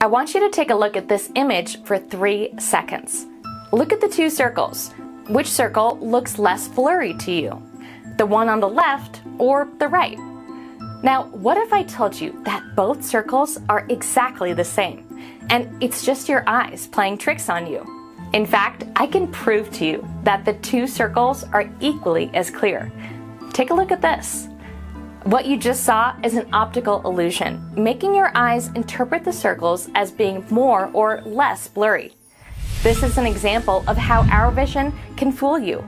I want you to take a look at this image for 3 seconds. Look at the 2 circles. Which circle looks less blurry to you? The one on the left or the right? Now, what if I told you that both circles are exactly the same, and it's just your eyes playing tricks on you? In fact, I can prove to you that the 2 circles are equally as clear. Take a look at this. What you just saw is an optical illusion, making your eyes interpret the circles as being more or less blurry. This is an example of how our vision can fool you.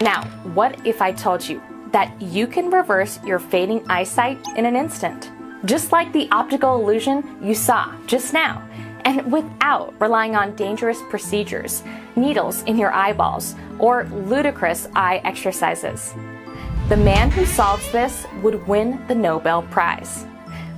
Now, what if I told you that you can reverse your fading eyesight in an instant, just like the optical illusion you saw just now, and without relying on dangerous procedures, needles in your eyeballs, or ludicrous eye exercises? The man who solves this would win the Nobel Prize.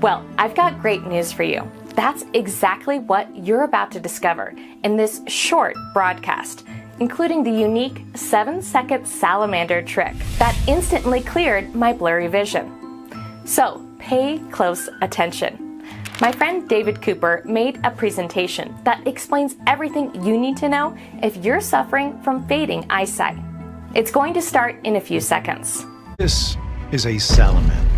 Well, I've got great news for you. That's exactly what you're about to discover in this short broadcast, including the unique 7-second salamander trick that instantly cleared my blurry vision. So pay close attention. My friend David Cooper made a presentation that explains everything you need to know if you're suffering from fading eyesight. It's going to start in a few seconds. This is a salamander,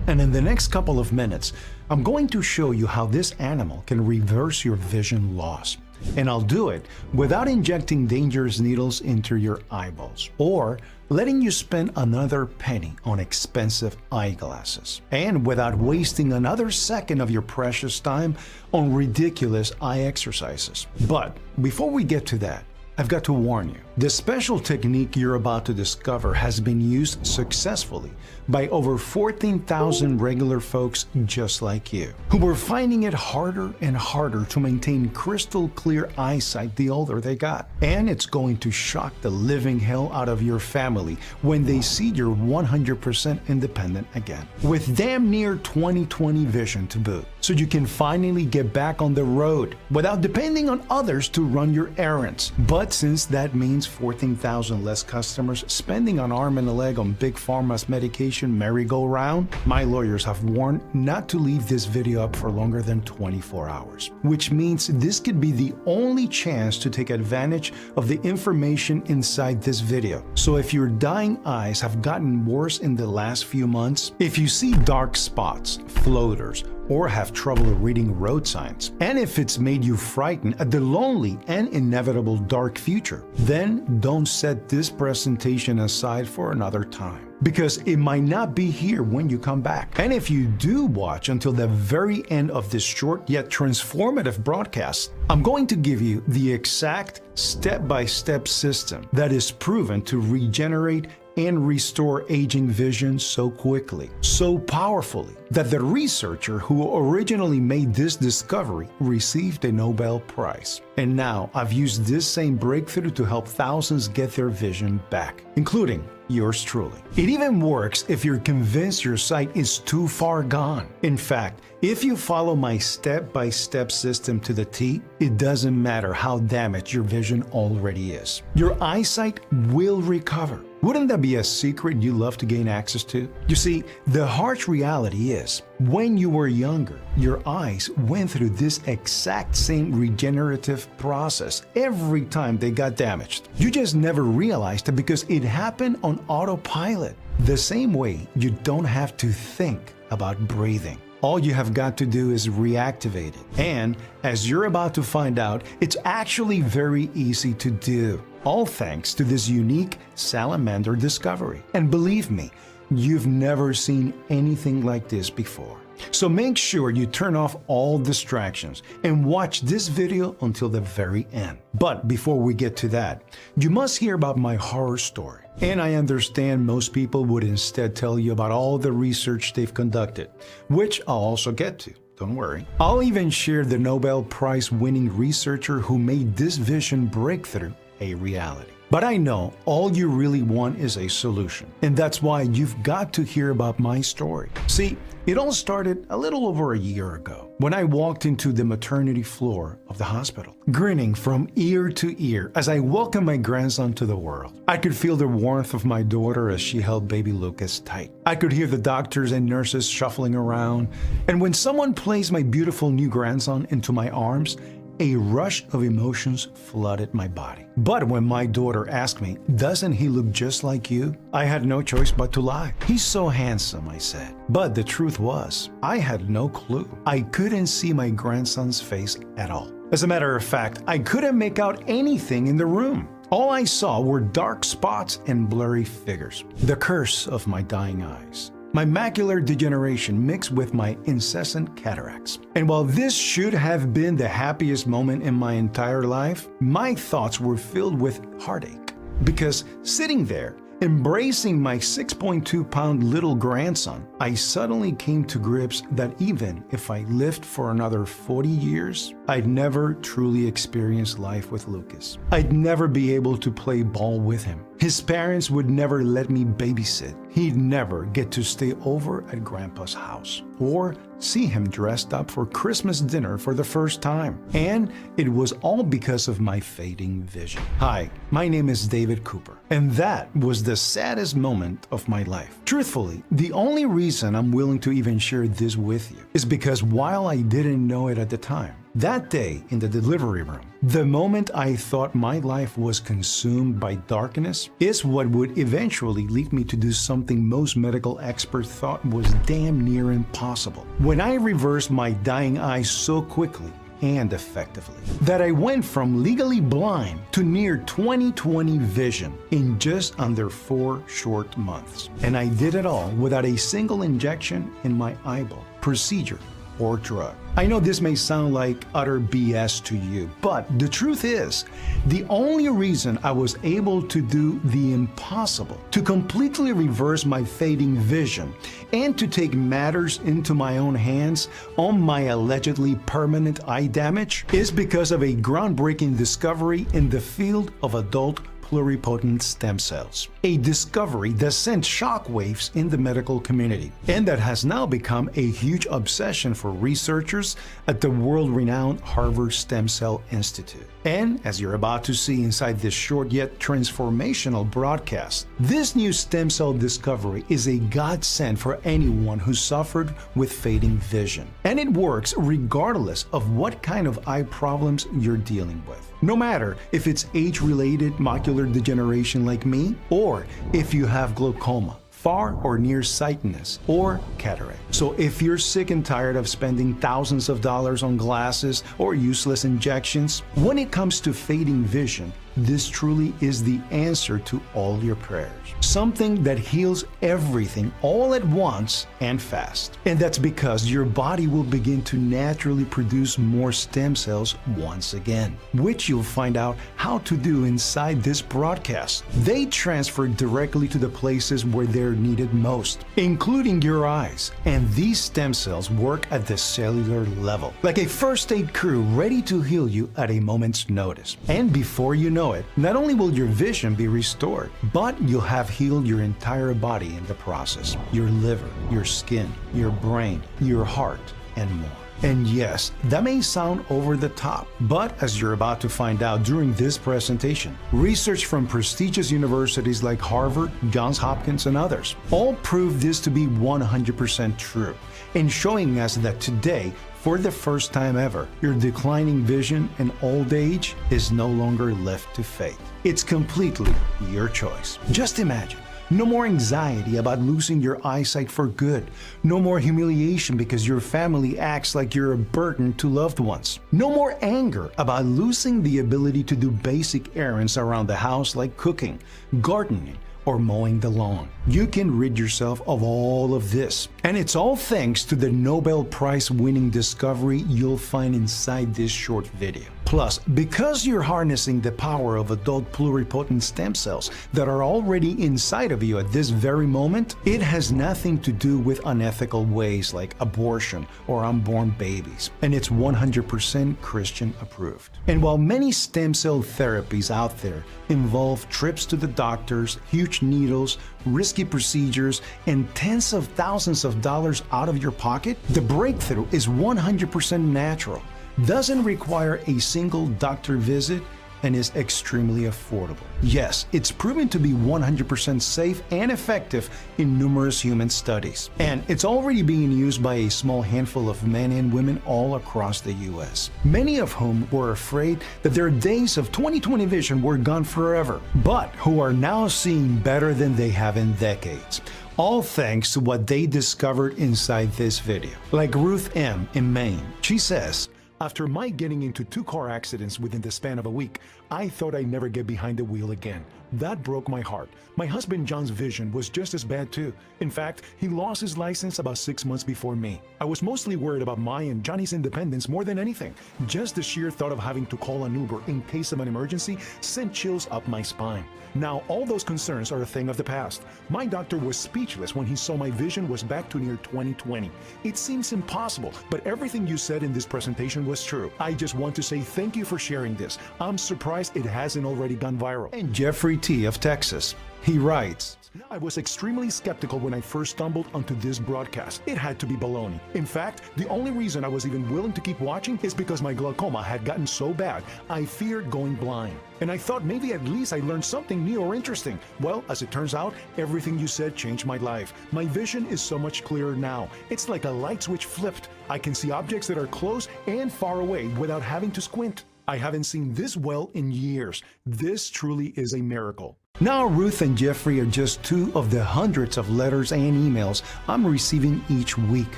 and in the next couple of minutes, I'm going to show you how this animal can reverse your vision loss. And I'll do it without injecting dangerous needles into your eyeballs or letting you spend another penny on expensive eyeglasses, and without wasting another second of your precious time on ridiculous eye exercises. But before we get to that, I've got to warn you, the special technique you're about to discover has been used successfully by over 14,000 regular folks just like you, who were finding it harder and harder to maintain crystal clear eyesight the older they got. And it's going to shock the living hell out of your family when they see you're 100% independent again, with damn near 20/20 vision to boot, so you can finally get back on the road without depending on others to run your errands. But since that means 14,000 less customers spending an arm and a leg on Big Pharma's medication merry-go-round, my lawyers have warned not to leave this video up for longer than 24 hours, which means this could be the only chance to take advantage of the information inside this video. So if your dying eyes have gotten worse in the last few months, if you see dark spots, floaters, or have trouble reading road signs, and if it's made you frightened at the lonely and inevitable dark future, then don't set this presentation aside for another time, because it might not be here when you come back. And if you do watch until the very end of this short yet transformative broadcast, I'm going to give you the exact step-by-step system that is proven to regenerate and restore aging vision so quickly, so powerfully, that the researcher who originally made this discovery received a Nobel Prize. And now I've used this same breakthrough to help thousands get their vision back, including yours truly. It even works if you're convinced your sight is too far gone. In fact, if you follow my step-by-step system to the T, it doesn't matter how damaged your vision already is. Your eyesight will recover. Wouldn't that be a secret you love to gain access to? You see, the harsh reality is, when you were younger, your eyes went through this exact same regenerative process every time they got damaged. You just never realized it because it happened on autopilot. The same way you don't have to think about breathing. All you have got to do is reactivate it. And as you're about to find out, it's actually very easy to do, all thanks to this unique salamander discovery. And believe me, you've never seen anything like this before. So make sure you turn off all distractions and watch this video until the very end. But before we get to that, you must hear about my horror story. And I understand most people would instead tell you about all the research they've conducted, which I'll also get to. Don't worry. I'll even share the Nobel Prize winning researcher who made this vision breakthrough a reality. But I know all you really want is a solution, and that's why you've got to hear about my story. See, It all started a little over a year ago when I walked into the maternity floor of the hospital, grinning from ear to ear as I welcomed my grandson to the world. I could feel the warmth of my daughter as she held baby Lucas tight. I could hear the doctors and nurses shuffling around, and when someone placed my beautiful new grandson into my arms, a rush of emotions flooded my body. But when my daughter asked me, "Doesn't he look just like you?" I had no choice but to lie. "He's so handsome," I said. But the truth was, I had no clue. I couldn't see my grandson's face at all. As a matter of fact, I couldn't make out anything in the room. All I saw were dark spots and blurry figures. The curse of my dying eyes. My macular degeneration mixed with my incessant cataracts. And while this should have been the happiest moment in my entire life, my thoughts were filled with heartache. Because sitting there, embracing my 6.2-pound little grandson, I suddenly came to grips that even if I lived for another 40 years, I'd never truly experience life with Lucas. I'd never be able to play ball with him. His parents would never let me babysit. He'd never get to stay over at Grandpa's house or see him dressed up for Christmas dinner for the first time. And it was all because of my fading vision. Hi, my name is David Cooper, and that was the saddest moment of my life. Truthfully, the only reason I'm willing to even share this with you is because while I didn't know it at the time, that day in the delivery room, the moment I thought my life was consumed by darkness is what would eventually lead me to do something most medical experts thought was damn near impossible. When I reversed my dying eyes so quickly and effectively that I went from legally blind to near 20/20 vision in just under 4 short months. And I did it all without a single injection in my eyeball, procedure, or drug. I know this may sound like utter BS to you, but the truth is, the only reason I was able to do the impossible, to completely reverse my fading vision, and to take matters into my own hands on my allegedly permanent eye damage, is because of a groundbreaking discovery in the field of adult pluripotent stem cells, a discovery that sent shockwaves in the medical community, and that has now become a huge obsession for researchers at the world-renowned Harvard Stem Cell Institute. And as you're about to see inside this short yet transformational broadcast, this new stem cell discovery is a godsend for anyone who suffered with fading vision. And it works regardless of what kind of eye problems you're dealing with. No matter if it's age-related macular degeneration like me, or if you have glaucoma, far or nearsightedness, or cataract. So if you're sick and tired of spending thousands of dollars on glasses or useless injections, when it comes to fading vision, this truly is the answer to all your prayers. Something that heals everything all at once and fast. And that's because your body will begin to naturally produce more stem cells once again, which you'll find out how to do inside this broadcast. They transfer directly to the places where they're needed most, including your eyes. And these stem cells work at the cellular level, like a first aid crew ready to heal you at a moment's notice. And before you know it, not only will your vision be restored, but you'll have healed your entire body in the process. Your liver, your skin, your brain, your heart, and more. And yes, that may sound over the top, but as you're about to find out during this presentation, research from prestigious universities like Harvard, Johns Hopkins, and others all prove this to be 100% true, in showing us that today, for the first time ever, your declining vision and old age is no longer left to fate. It's completely your choice. Just imagine. No more anxiety about losing your eyesight for good. No more humiliation because your family acts like you're a burden to loved ones. No more anger about losing the ability to do basic errands around the house like cooking, gardening, or mowing the lawn. You can rid yourself of all of this. And it's all thanks to the Nobel Prize winning discovery you'll find inside this short video. Plus, because you're harnessing the power of adult pluripotent stem cells that are already inside of you at this very moment, it has nothing to do with unethical ways like abortion or unborn babies, and it's 100% Christian approved. And while many stem cell therapies out there involve trips to the doctors, huge needles, risky procedures, and tens of thousands of dollars out of your pocket, the breakthrough is 100% natural, doesn't require a single doctor visit, and is extremely affordable. Yes, it's proven to be 100% safe and effective in numerous human studies. And it's already being used by a small handful of men and women all across the US, many of whom were afraid that their days of 20/20 vision were gone forever, but who are now seeing better than they have in decades. All thanks to what they discovered inside this video. Like Ruth M. in Maine. She says, "After my getting into 2 car accidents within the span of a week, I thought I'd never get behind the wheel again. That broke my heart. My husband John's vision was just as bad too. In fact, he lost his license about 6 months before me. I was mostly worried about my and Johnny's independence more than anything. Just the sheer thought of having to call an Uber in case of an emergency sent chills up my spine. Now, all those concerns are a thing of the past. My doctor was speechless when he saw my vision was back to near 20/20. It seems impossible, but everything you said in this presentation was true. I just want to say thank you for sharing this. I'm surprised it hasn't already gone viral." And Jeffrey T. of Texas, he writes, "I was extremely skeptical when I first stumbled onto this broadcast. It had to be baloney. In fact, the only reason I was even willing to keep watching is because my glaucoma had gotten so bad, I feared going blind. And I thought maybe at least I learned something new or interesting. Well, as it turns out, everything you said changed my life. My vision is so much clearer now. It's like a light switch flipped. I can see objects that are close and far away without having to squint. I haven't seen this well in years. This truly is a miracle." Now, Ruth and Jeffrey are just 2 of the hundreds of letters and emails I'm receiving each week.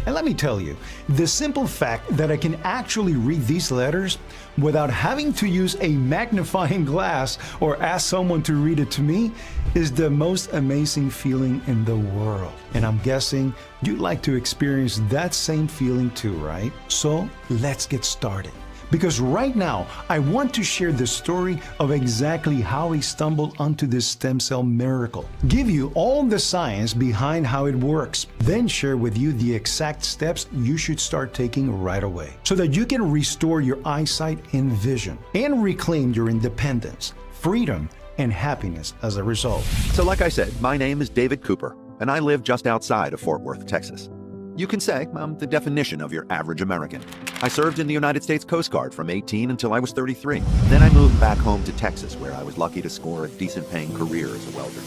And let me tell you, the simple fact that I can actually read these letters without having to use a magnifying glass or ask someone to read it to me is the most amazing feeling in the world. And I'm guessing you'd like to experience that same feeling too, right? So let's get started. Because right now, I want to share the story of exactly how I stumbled onto this stem cell miracle, give you all the science behind how it works, then share with you the exact steps you should start taking right away so that you can restore your eyesight and vision and reclaim your independence, freedom, and happiness as a result. So like I said, my name is David Cooper, and I live just outside of Fort Worth, Texas. You can say I'm the definition of your average American. I served in the United States Coast Guard from 18 until I was 33. Then I moved back home to Texas, where I was lucky to score a decent-paying career as a welder.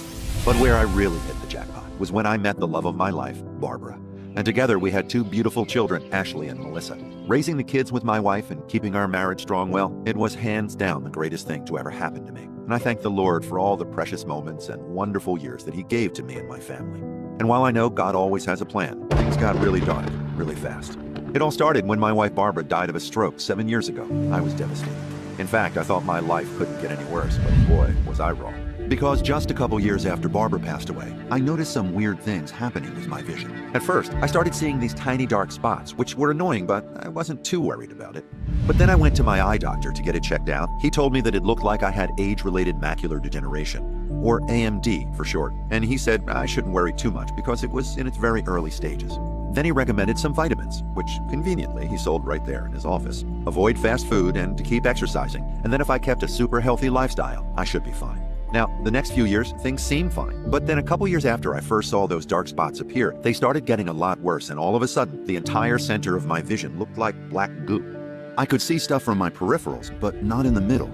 But where I really hit the jackpot was when I met the love of my life, Barbara. And together we had 2 beautiful children, Ashley and Melissa. Raising the kids with my wife and keeping our marriage strong, well, it was hands down the greatest thing to ever happen to me. And I thank the Lord for all the precious moments and wonderful years that He gave to me and my family. And while I know God always has a plan, things got really dark, really fast. It all started when my wife Barbara died of a stroke 7 years ago. I was devastated. In fact, I thought my life couldn't get any worse, but boy, was I wrong. Because just a couple years after Barbara passed away, I noticed some weird things happening with my vision. At first, I started seeing these tiny dark spots, which were annoying, but I wasn't too worried about it. But then I went to my eye doctor to get it checked out. He told me that it looked like I had age-related macular degeneration, or AMD for short, and he said I shouldn't worry too much because it was in its very early stages. Then he recommended some vitamins, which conveniently he sold right there in his office. Avoid fast food and to keep exercising, and then if I kept a super healthy lifestyle, I should be fine. Now, the next few years, things seemed fine. But then a couple years after I first saw those dark spots appear, they started getting a lot worse, and all of a sudden, the entire center of my vision looked like black goo. I could see stuff from my peripherals, but not in the middle.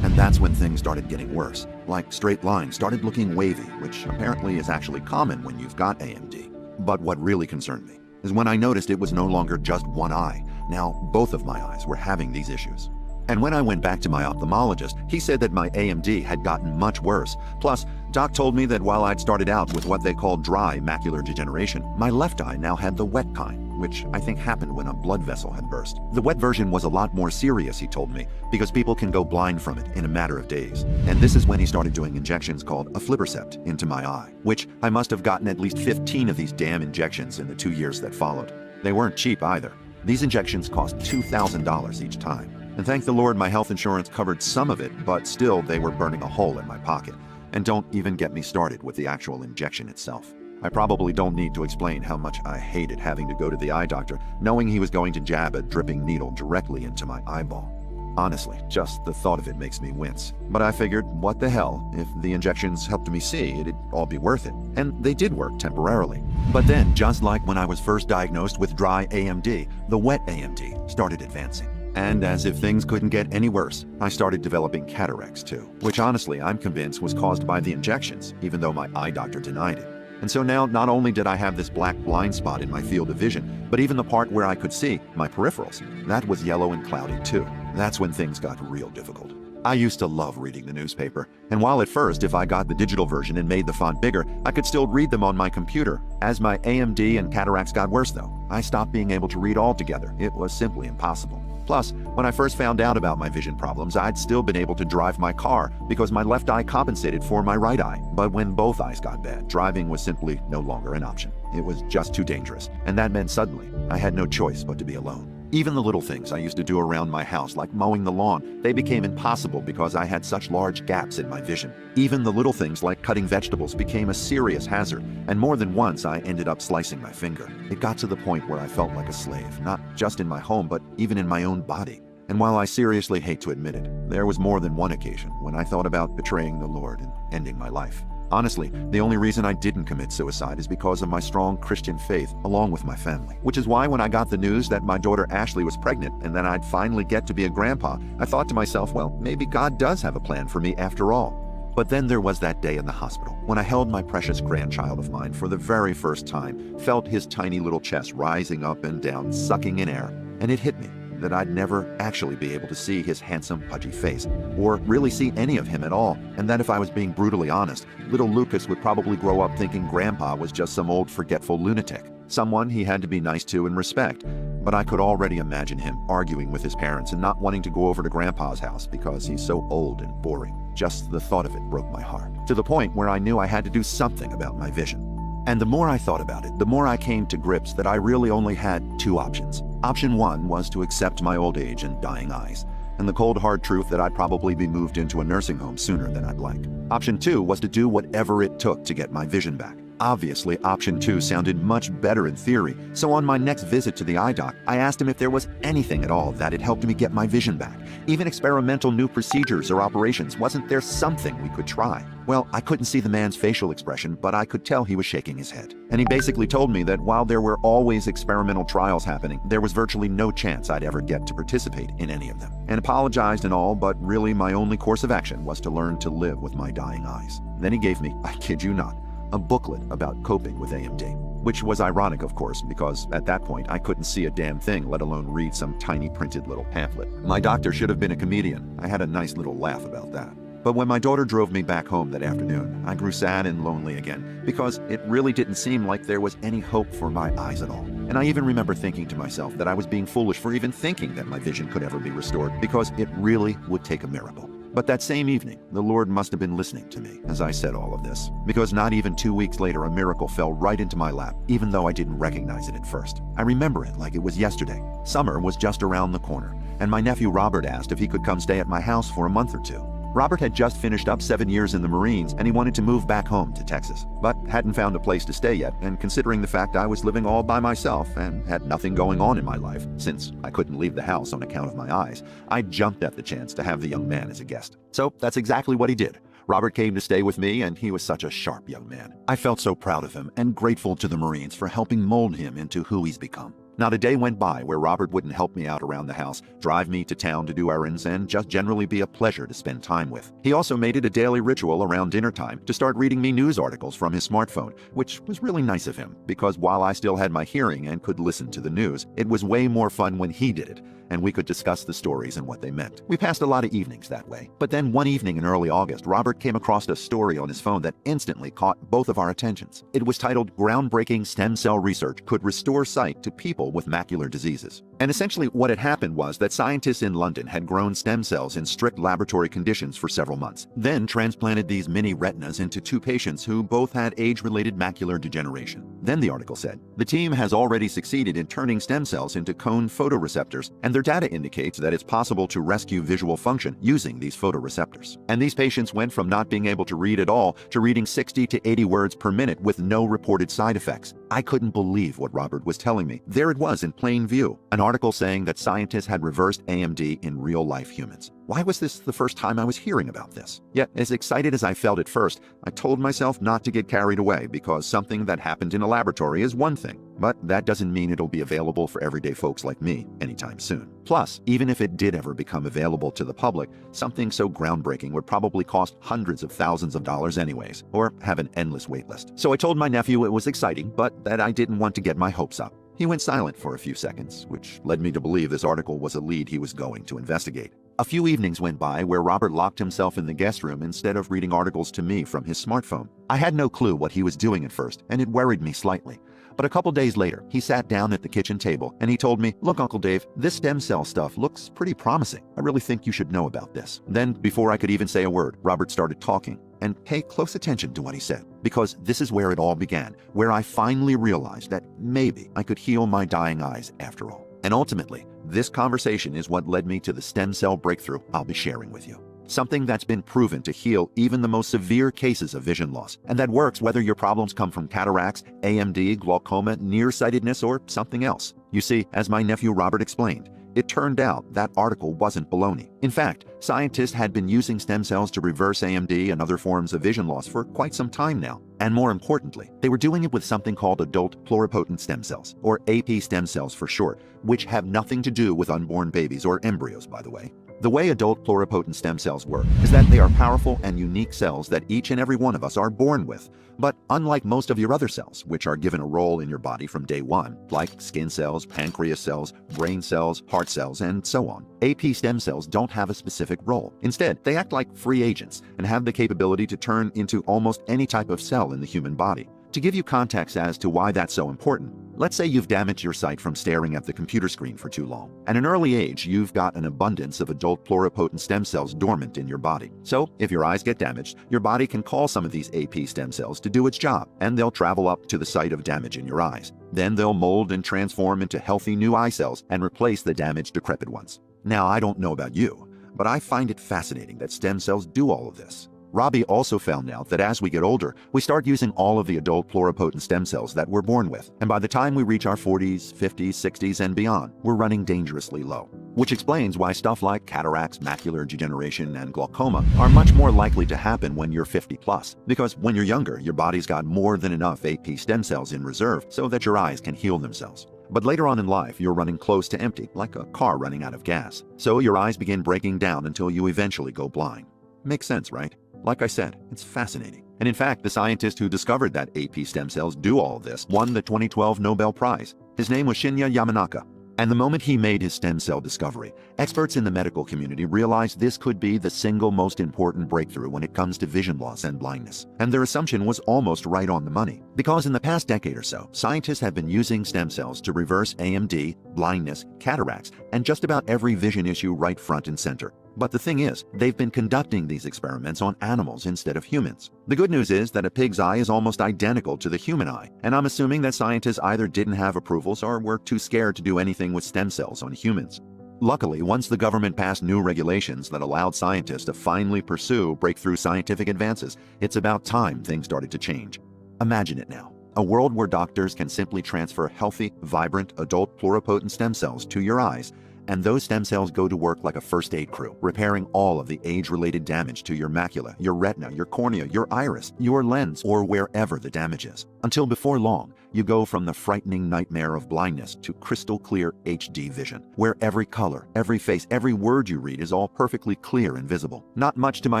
And that's when things started getting worse. Like straight lines started looking wavy, which apparently is actually common when you've got AMD. But what really concerned me is when I noticed it was no longer just one eye. Now, both of my eyes were having these issues. And when I went back to my ophthalmologist, he said that my AMD had gotten much worse. Plus, Doc told me that while I'd started out with what they call dry macular degeneration, my left eye now had the wet kind, which I think happened when a blood vessel had burst. The wet version was a lot more serious, he told me, because people can go blind from it in a matter of days. And this is when he started doing injections called aflibercept into my eye, which I must have gotten at least 15 of these damn injections in the 2 years that followed. They weren't cheap either. These injections cost $2,000 each time. And thank the Lord my health insurance covered some of it, but still they were burning a hole in my pocket. And don't even get me started with the actual injection itself. I probably don't need to explain how much I hated having to go to the eye doctor, knowing he was going to jab a dripping needle directly into my eyeball. Honestly, just the thought of it makes me wince. But I figured, what the hell, if the injections helped me see, it'd all be worth it. And they did work temporarily. But then, just like when I was first diagnosed with dry AMD, the wet AMD started advancing. And as if things couldn't get any worse, I started developing cataracts too, which honestly I'm convinced was caused by the injections, even though my eye doctor denied it. And so now not only did I have this black blind spot in my field of vision, but even the part where I could see, my peripherals, that was yellow and cloudy too. That's when things got real difficult. I used to love reading the newspaper, and while at first, if I got the digital version and made the font bigger, I could still read them on my computer. As my AMD and cataracts got worse though, I stopped being able to read altogether. It was simply impossible. Plus, when I first found out about my vision problems, I'd still been able to drive my car because my left eye compensated for my right eye. But when both eyes got bad, driving was simply no longer an option. It was just too dangerous, and that meant suddenly I had no choice but to be alone. Even the little things I used to do around my house, like mowing the lawn, they became impossible because I had such large gaps in my vision. Even the little things like cutting vegetables became a serious hazard, and more than once I ended up slicing my finger. It got to the point where I felt like a slave, not just in my home, but even in my own body. And while I seriously hate to admit it, there was more than one occasion when I thought about betraying the Lord and ending my life. Honestly, the only reason I didn't commit suicide is because of my strong Christian faith, along with my family. Which is why when I got the news that my daughter Ashley was pregnant and that I'd finally get to be a grandpa, I thought to myself, well, maybe God does have a plan for me after all. But then there was that day in the hospital when I held my precious grandchild of mine for the very first time, felt his tiny little chest rising up and down, sucking in air, and it hit me that I'd never actually be able to see his handsome, pudgy face, or really see any of him at all, and that if I was being brutally honest, little Lucas would probably grow up thinking Grandpa was just some old forgetful lunatic, someone he had to be nice to and respect. But I could already imagine him arguing with his parents and not wanting to go over to Grandpa's house because he's so old and boring. Just the thought of it broke my heart, to the point where I knew I had to do something about my vision. And the more I thought about it, the more I came to grips that I really only had two options. Option one was to accept my old age and dying eyes, and the cold hard truth that I'd probably be moved into a nursing home sooner than I'd like. Option two was to do whatever it took to get my vision back. Obviously, option two sounded much better in theory, so on my next visit to the eye doc, I asked him if there was anything at all that had helped me get my vision back. Even experimental new procedures or operations, wasn't there something we could try? Well, I couldn't see the man's facial expression, but I could tell he was shaking his head. And he basically told me that while there were always experimental trials happening, there was virtually no chance I'd ever get to participate in any of them. And apologized and all, but really my only course of action was to learn to live with my dying eyes. Then he gave me, I kid you not, a booklet about coping with AMD, which was ironic, of course, because at that point I couldn't see a damn thing, let alone read some tiny printed little pamphlet. My doctor should have been a comedian. I had a nice little laugh about that. But when my daughter drove me back home that afternoon, I grew sad and lonely again because it really didn't seem like there was any hope for my eyes at all. And I even remember thinking to myself that I was being foolish for even thinking that my vision could ever be restored because it really would take a miracle. But that same evening, the Lord must have been listening to me as I said all of this, because not even 2 weeks later, a miracle fell right into my lap, even though I didn't recognize it at first. I remember it like it was yesterday. Summer was just around the corner, and my nephew Robert asked if he could come stay at my house for a month or two. Robert had just finished up 7 years in the Marines, and he wanted to move back home to Texas, but hadn't found a place to stay yet, and considering the fact I was living all by myself and had nothing going on in my life, since I couldn't leave the house on account of my eyes, I jumped at the chance to have the young man as a guest. So that's exactly what he did. Robert came to stay with me, and he was such a sharp young man. I felt so proud of him and grateful to the Marines for helping mold him into who he's become. Not a day went by where Robert wouldn't help me out around the house, drive me to town to do errands, and just generally be a pleasure to spend time with. He also made it a daily ritual around dinner time to start reading me news articles from his smartphone, which was really nice of him, because while I still had my hearing and could listen to the news, it was way more fun when he did it, and we could discuss the stories and what they meant. We passed a lot of evenings that way. But then one evening in early August, Robert came across a story on his phone that instantly caught both of our attentions. It was titled, "Groundbreaking Stem Cell Research Could Restore Sight to People with Macular Diseases." And essentially what had happened was that scientists in London had grown stem cells in strict laboratory conditions for several months, then transplanted these mini retinas into 2 patients who both had age-related macular degeneration. Then the article said, the team has already succeeded in turning stem cells into cone photoreceptors, and their data indicates that it's possible to rescue visual function using these photoreceptors. And these patients went from not being able to read at all to reading 60 to 80 words per minute with no reported side effects. I couldn't believe what Robert was telling me. There it was in plain view, an article saying that scientists had reversed AMD in real-life humans. Why was this the first time I was hearing about this? Yet, as excited as I felt at first, I told myself not to get carried away because something that happened in a laboratory is one thing, but that doesn't mean it'll be available for everyday folks like me anytime soon. Plus, even if it did ever become available to the public, something so groundbreaking would probably cost hundreds of thousands of dollars anyways, or have an endless wait list. So I told my nephew it was exciting, but that I didn't want to get my hopes up. He went silent for a few seconds, which led me to believe this article was a lead he was going to investigate. A few evenings went by where Robert locked himself in the guest room instead of reading articles to me from his smartphone. I had no clue what he was doing at first, and it worried me slightly. But a couple days later, he sat down at the kitchen table and he told me, "Look, Uncle Dave, this stem cell stuff looks pretty promising. I really think you should know about this." Then, before I could even say a word, Robert started talking. And pay close attention to what he said, because this is where it all began, where I finally realized that maybe I could heal my dying eyes after all. And ultimately, this conversation is what led me to the stem cell breakthrough I'll be sharing with you. Something that's been proven to heal even the most severe cases of vision loss, and that works whether your problems come from cataracts, AMD, glaucoma, nearsightedness, or something else. You see, as my nephew Robert explained, it turned out that article wasn't baloney. In fact, scientists had been using stem cells to reverse AMD and other forms of vision loss for quite some time now. And more importantly, they were doing it with something called adult pluripotent stem cells, or AP stem cells for short, which have nothing to do with unborn babies or embryos, by the way. The way adult pluripotent stem cells work is that they are powerful and unique cells that each and every one of us are born with. But unlike most of your other cells, which are given a role in your body from day one, like skin cells, pancreas cells, brain cells, heart cells, and so on, AP stem cells don't have a specific role. Instead, they act like free agents and have the capability to turn into almost any type of cell in the human body. To give you context as to why that's so important, let's say you've damaged your sight from staring at the computer screen for too long. At an early age, you've got an abundance of adult pluripotent stem cells dormant in your body. So, if your eyes get damaged, your body can call some of these AP stem cells to do its job, and they'll travel up to the site of damage in your eyes. Then they'll mold and transform into healthy new eye cells and replace the damaged, decrepit ones. Now, I don't know about you, but I find it fascinating that stem cells do all of this. Robbie also found out that as we get older, we start using all of the adult pluripotent stem cells that we're born with. And by the time we reach our 40s, 50s, 60s, and beyond, we're running dangerously low. Which explains why stuff like cataracts, macular degeneration, and glaucoma are much more likely to happen when you're 50 plus. Because when you're younger, your body's got more than enough AP stem cells in reserve so that your eyes can heal themselves. But later on in life, you're running close to empty, like a car running out of gas. So your eyes begin breaking down until you eventually go blind. Makes sense, right? Like I said, it's fascinating. And in fact, the scientist who discovered that AP stem cells do all of this won the 2012 Nobel Prize. His name was Shinya Yamanaka. And the moment he made his stem cell discovery, experts in the medical community realized this could be the single most important breakthrough when it comes to vision loss and blindness. And their assumption was almost right on the money. Because in the past decade or so, scientists have been using stem cells to reverse AMD, blindness, cataracts, and just about every vision issue right front and center. But the thing is, they've been conducting these experiments on animals instead of humans. The good news is that a pig's eye is almost identical to the human eye, and I'm assuming that scientists either didn't have approvals or were too scared to do anything with stem cells on humans. Luckily, once the government passed new regulations that allowed scientists to finally pursue breakthrough scientific advances, it's about time things started to change. Imagine it now. A world where doctors can simply transfer healthy, vibrant, adult pluripotent stem cells to your eyes, and those stem cells go to work like a first aid crew, repairing all of the age-related damage to your macula, your retina, your cornea, your iris, your lens, or wherever the damage is. Until before long, you go from the frightening nightmare of blindness to crystal clear HD vision, where every color, every face, every word you read is all perfectly clear and visible. Not much to my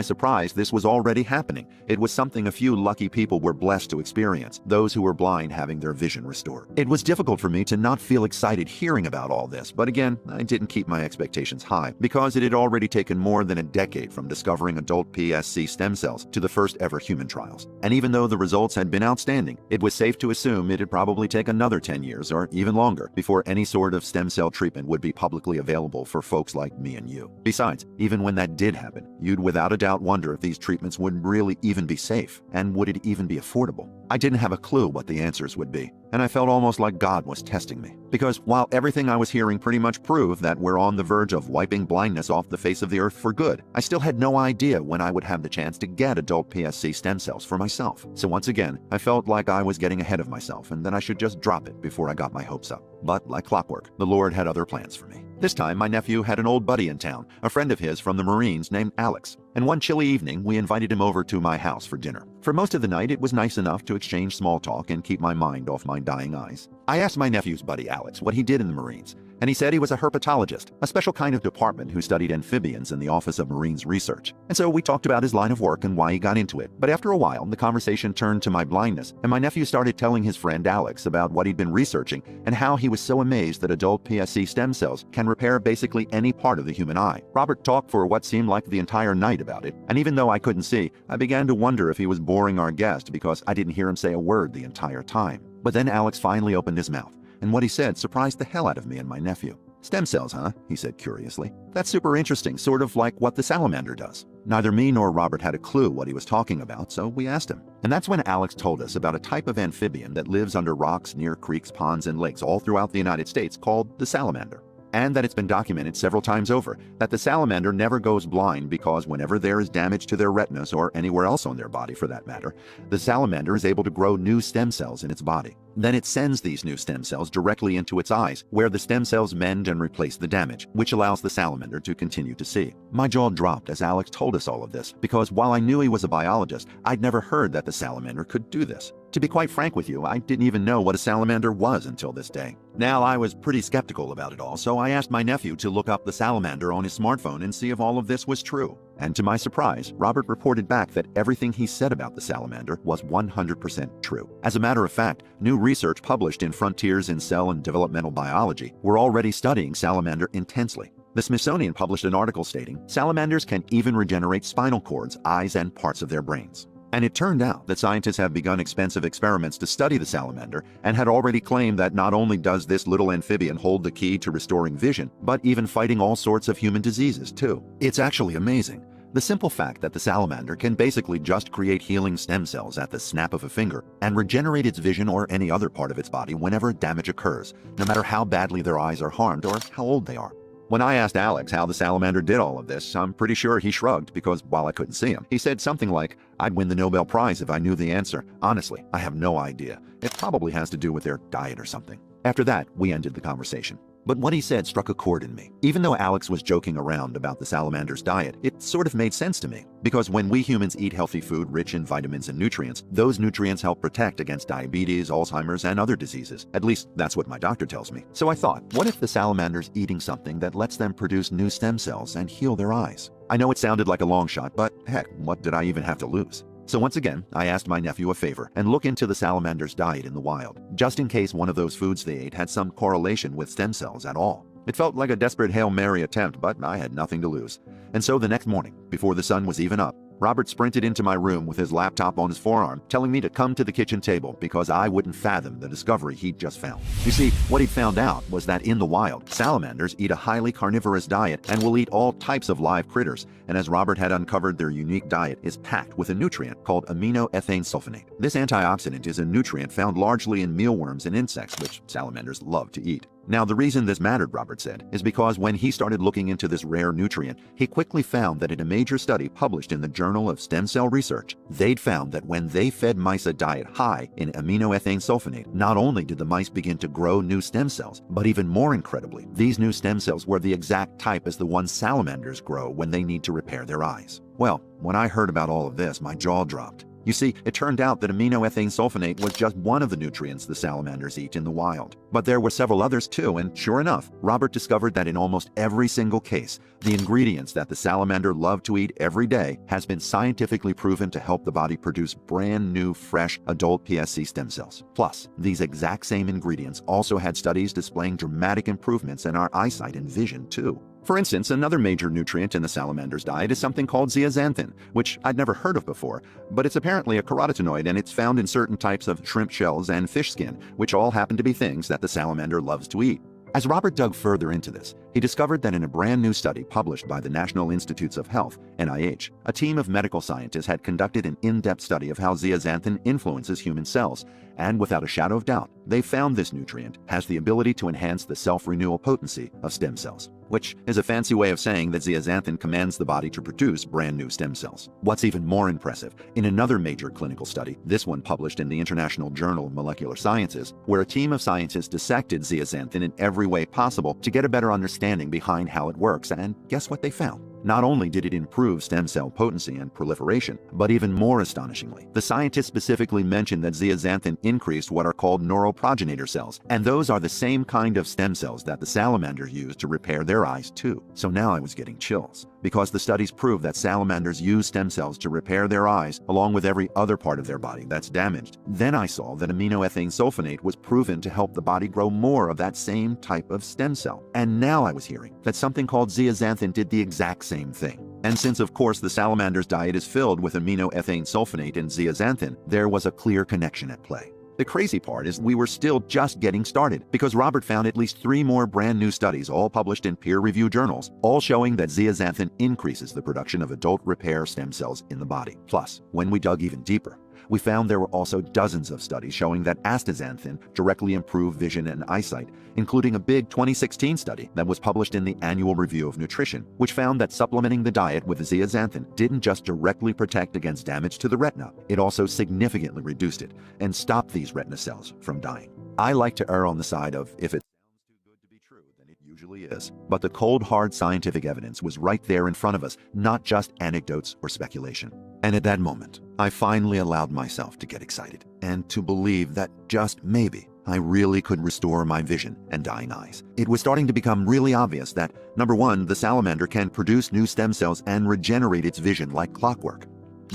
surprise, this was already happening. It was something a few lucky people were blessed to experience, those who were blind having their vision restored. It was difficult for me to not feel excited hearing about all this, but again, I didn't keep my expectations high, because it had already taken more than a decade from discovering adult PSC stem cells to the first ever human trials. And even though the results had been outstanding, it was safe to assume it'd probably take another 10 years or even longer before any sort of stem cell treatment would be publicly available for folks like me and you. Besides, even when that did happen, you'd without a doubt wonder if these treatments would really even be safe, and would it even be affordable? I didn't have a clue what the answers would be, and I felt almost like God was testing me. Because while everything I was hearing pretty much proved that we're on the verge of wiping blindness off the face of the earth for good, I still had no idea when I would have the chance to get adult PSC stem cells for myself. So once again, I felt like I was getting ahead of myself and that I should just drop it before I got my hopes up. But like clockwork, the Lord had other plans for me. This time, my nephew had an old buddy in town, a friend of his from the Marines named Alex. And one chilly evening, we invited him over to my house for dinner. For most of the night, it was nice enough to exchange small talk and keep my mind off my dying eyes. I asked my nephew's buddy Alex what he did in the Marines, and he said he was a herpetologist, a special kind of department who studied amphibians in the Office of Marines Research. And so we talked about his line of work and why he got into it. But after a while, the conversation turned to my blindness, and my nephew started telling his friend Alex about what he'd been researching and how he was so amazed that adult PSC stem cells can repair basically any part of the human eye. Robert talked for what seemed like the entire night about it, and even though I couldn't see, I began to wonder if he was boring our guest because I didn't hear him say a word the entire time. But then Alex finally opened his mouth, and what he said surprised the hell out of me and my nephew. "Stem cells, huh?" he said curiously. "That's super interesting, sort of like what the salamander does." Neither me nor Robert had a clue what he was talking about, so we asked him. And that's when Alex told us about a type of amphibian that lives under rocks near creeks, ponds, and lakes all throughout the United States called the salamander. And that it's been documented several times over that the salamander never goes blind because whenever there is damage to their retinas, or anywhere else on their body for that matter, the salamander is able to grow new stem cells in its body. Then it sends these new stem cells directly into its eyes, where the stem cells mend and replace the damage, which allows the salamander to continue to see. My jaw dropped as Alex told us all of this, because while I knew he was a biologist, I'd never heard that the salamander could do this. To be quite frank with you, I didn't even know what a salamander was until this day. Now, I was pretty skeptical about it all, so I asked my nephew to look up the salamander on his smartphone and see if all of this was true. And to my surprise, Robert reported back that everything he said about the salamander was 100% true. As a matter of fact, new research published in Frontiers in Cell and Developmental Biology were already studying salamander intensely. The Smithsonian published an article stating salamanders can even regenerate spinal cords, eyes, and parts of their brains. And it turned out that scientists have begun expensive experiments to study the salamander and had already claimed that not only does this little amphibian hold the key to restoring vision, but even fighting all sorts of human diseases too. It's actually amazing. The simple fact that the salamander can basically just create healing stem cells at the snap of a finger and regenerate its vision or any other part of its body whenever damage occurs, no matter how badly their eyes are harmed or how old they are. When I asked Alex how the salamander did all of this, I'm pretty sure he shrugged because while I couldn't see him, he said something like, "I'd win the Nobel Prize if I knew the answer. Honestly, I have no idea. It probably has to do with their diet or something." After that, we ended the conversation. But what he said struck a chord in me. Even though Alex was joking around about the salamander's diet, it sort of made sense to me. Because when we humans eat healthy food rich in vitamins and nutrients, those nutrients help protect against diabetes, Alzheimer's, and other diseases. At least, that's what my doctor tells me. So I thought, what if the salamander's eating something that lets them produce new stem cells and heal their eyes? I know it sounded like a long shot, but heck, what did I even have to lose? So once again, I asked my nephew a favor and look into the salamander's diet in the wild, just in case one of those foods they ate had some correlation with stem cells at all. It felt like a desperate Hail Mary attempt, but I had nothing to lose. And so the next morning, before the sun was even up, Robert sprinted into my room with his laptop on his forearm, telling me to come to the kitchen table because I wouldn't fathom the discovery he'd just found. You see, what he'd found out was that in the wild, salamanders eat a highly carnivorous diet and will eat all types of live critters, and as Robert had uncovered, their unique diet is packed with a nutrient called aminoethane sulfonate. This antioxidant is a nutrient found largely in mealworms and insects, which salamanders love to eat. Now, the reason this mattered, Robert said, is because when he started looking into this rare nutrient, he quickly found that in a major study published in the Journal of Stem Cell Research, they'd found that when they fed mice a diet high in aminoethane sulfonate, not only did the mice begin to grow new stem cells, but even more incredibly, these new stem cells were the exact type as the ones salamanders grow when they need to repair their eyes. Well, when I heard about all of this, my jaw dropped. You see, it turned out that aminoethane sulfonate was just one of the nutrients the salamanders eat in the wild. But there were several others too, and sure enough, Robert discovered that in almost every single case, the ingredients that the salamander loved to eat every day has been scientifically proven to help the body produce brand new, fresh, adult PSC stem cells. Plus, these exact same ingredients also had studies displaying dramatic improvements in our eyesight and vision too. For instance, another major nutrient in the salamander's diet is something called zeaxanthin, which I'd never heard of before, but it's apparently a carotenoid and it's found in certain types of shrimp shells and fish skin, which all happen to be things that the salamander loves to eat. As Robert dug further into this, he discovered that in a brand new study published by the National Institutes of Health, NIH, a team of medical scientists had conducted an in-depth study of how zeaxanthin influences human cells, and without a shadow of doubt, they found this nutrient has the ability to enhance the self-renewal potency of stem cells, which is a fancy way of saying that zeaxanthin commands the body to produce brand new stem cells. What's even more impressive, in another major clinical study, this one published in the International Journal of Molecular Sciences, where a team of scientists dissected zeaxanthin in every way possible to get a better understanding behind how it works, and guess what they found? Not only did it improve stem cell potency and proliferation, but even more astonishingly, the scientists specifically mentioned that zeaxanthin increased what are called neuroprogenitor cells, and those are the same kind of stem cells that the salamanders use to repair their eyes too. So now I was getting chills, because the studies prove that salamanders use stem cells to repair their eyes along with every other part of their body that's damaged. Then I saw that aminoethane sulfonate was proven to help the body grow more of that same type of stem cell. And now I was hearing that something called zeaxanthin did the exact same thing. And since of course the salamander's diet is filled with aminoethane sulfonate and zeaxanthin, there was a clear connection at play. The crazy part is we were still just getting started, because Robert found at least 3 more brand new studies, all published in peer-reviewed journals, all showing that zeaxanthin increases the production of adult repair stem cells in the body. Plus, when we dug even deeper, we found there were also dozens of studies showing that astaxanthin directly improved vision and eyesight, including a big 2016 study that was published in the Annual Review of Nutrition, which found that supplementing the diet with zeaxanthin didn't just directly protect against damage to the retina, it also significantly reduced it and stopped these retina cells from dying. I like to err on the side of if it sounds too good to be true, then it usually is. But the cold, hard scientific evidence was right there in front of us, not just anecdotes or speculation. And at that moment, I finally allowed myself to get excited and to believe that just maybe I really could restore my vision and dying eyes. It was starting to become really obvious that, number 1, the salamander can produce new stem cells and regenerate its vision like clockwork.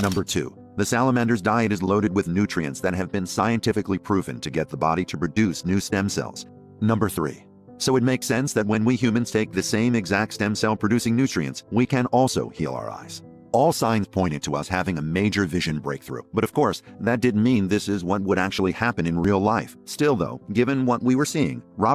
Number 2, the salamander's diet is loaded with nutrients that have been scientifically proven to get the body to produce new stem cells. Number 3, so it makes sense that when we humans take the same exact stem cell producing nutrients, we can also heal our eyes. All signs pointed to us having a major vision breakthrough. But of course, that didn't mean this is what would actually happen in real life. Still though, given what we were seeing, Robert